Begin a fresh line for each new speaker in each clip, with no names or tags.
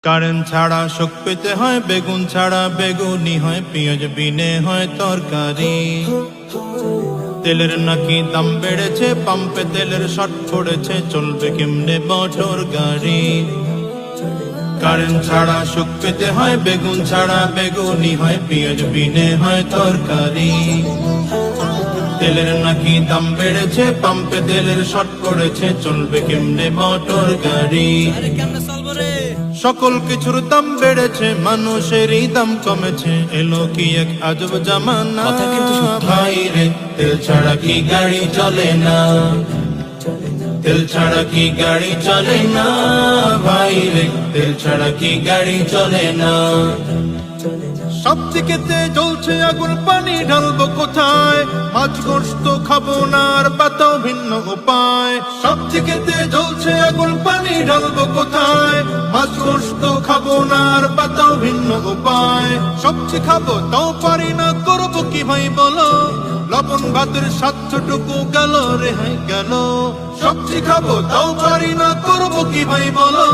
Current ছাড়া সুখ পেতে হয়, বেগুন ছাড়া বেগুনি হয়, পেঁয়াজ বিনে হয় তরকারি। তেলের নাকি দাম বেড়েছে, পাম্পে তেলের শর্ট পড়েছে, চলবে কেমনে মোটর গাড়ি। কারেন্ট ছাড়া সুখ পেতে হয়, বেগুন ছাড়া বেগুনি হয়, পেঁয়াজ বিনে হয় তরকারি। তেলের নাকি দাম বেড়েছে, পাম্পে তেলের শর্ট পড়েছে, চলবে কেমনে মোটর গাড়ি। সকল কিছুর দাম বেড়েছে, মানুষেরই দাম কমেছে, এলো কি এক আজব জামানা। ভাই রে, তেল ছাড়া কি গাড়ি চলে না, তেল ছাড়া কি গাড়ি চলে না। ভাই রে, তেল ছাড়া কি গাড়ি চলে না। সব দিকেতে জ্বলছে আগুন, পানি ঢালবো কোথায়? মাছ গোস্ত খাবো না আর পাতাও ভিন্ন উপায়। সব দিকেতে জ্বলছে আগুন, পানি ঢালবো কোথায়? মাছ গোস্ত খাবো না আর পাতাও ভিন্ন উপায়। সবজি খাবো তাও পারি না, করবো কি ভাই বলো? লবণ ভাতের স্বাদটুকু গেল রেহাই গেল। সবজি খাবো তাও পারি না, করবো কি ভাই বলো?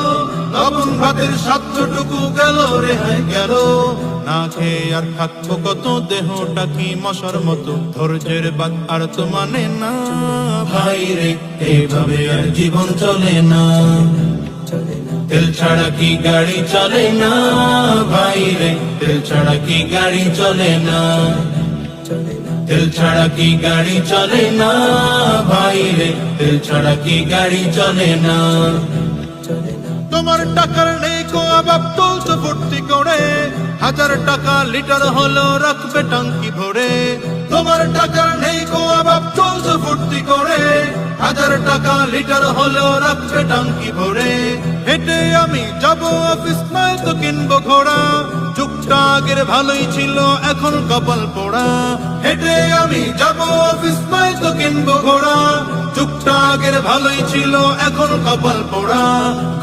লবণ ভাতের স্বাদটুকু গেল রেহাই গেল। না খেয়ে আর থাকবো কত, দেহটা কি মশার মতো, ধৈর্যের বাদ আর তো মানে না। ভাই রে, এইভাবে আর জীবন চলে না। তেল ছাড়া কি গাড়ি চলে না। ভাই রে, তেল ছাড়া কি গাড়ি চলে না। তেল ছাড়া কি গাড়ি চলে না। ভাই রে, তেল ছাড়া কি গাড়ি চলে না। তোমার টাকার নেই কো অভাব, তুলছো ভর্তি করে, 1000 টাকা লিটার হলো রাখবে টাঙ্কি ভরে। তোমার টাকার নেই কো অভাব, তুলছো ভর্তি করে, 1000 টাকা লিটার হলো রাখবে টাঙ্কি ভরে। হেঁটে আমি যাবো অফিস, নয় তো কিনবো ঘোড়া, যুগটা আগের ভালোই ছিল, এখন কপাল পোড়া। হেঁটে আমি যাবো অফিস, নয় তো কিনবো ঘোড়া, যুগটা আগের ভালোই ছিল, এখন কপাল পোড়া।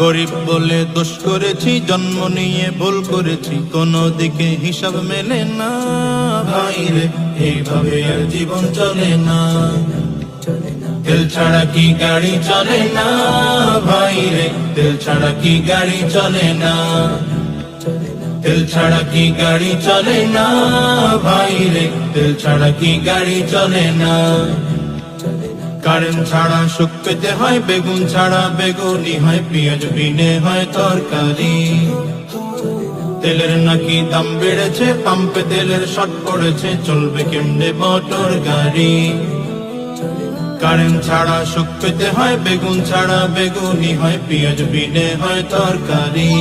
গরিব বলে দোষ করেছি, জন্ম নিয়ে ভুল করেছি, কোনো দিকে হিসাব মেলে না। ভাই রে, এইভাবে আর জীবন চলে না। তেল ছাড়া কি গাড়ি চলে না। ভাই রে, তেল ছাড়া কি গাড়ি চলে না। তেল ছাড়া কি গাড়ি চলে না। ভাই রে, তেল ছাড়া কি গাড়ি চলে না। কারেন্ট ছাড়া সুখ পেতে হয়, বেগুন ছাড়া বেগুনি হয়, পেঁয়াজ বিনে হয় তরকারি। তেলের নাকি দাম বেড়েছে, পাম্পে তেলের শর্ট পড়েছে, চলবে কেমনে মোটর গাড়ি। কারেন্ট ছাড়া সুখ পেতে হয়, বেগুন ছাড়া বেগুনি হয়, পেঁয়াজ বিনে হয় তরকারি।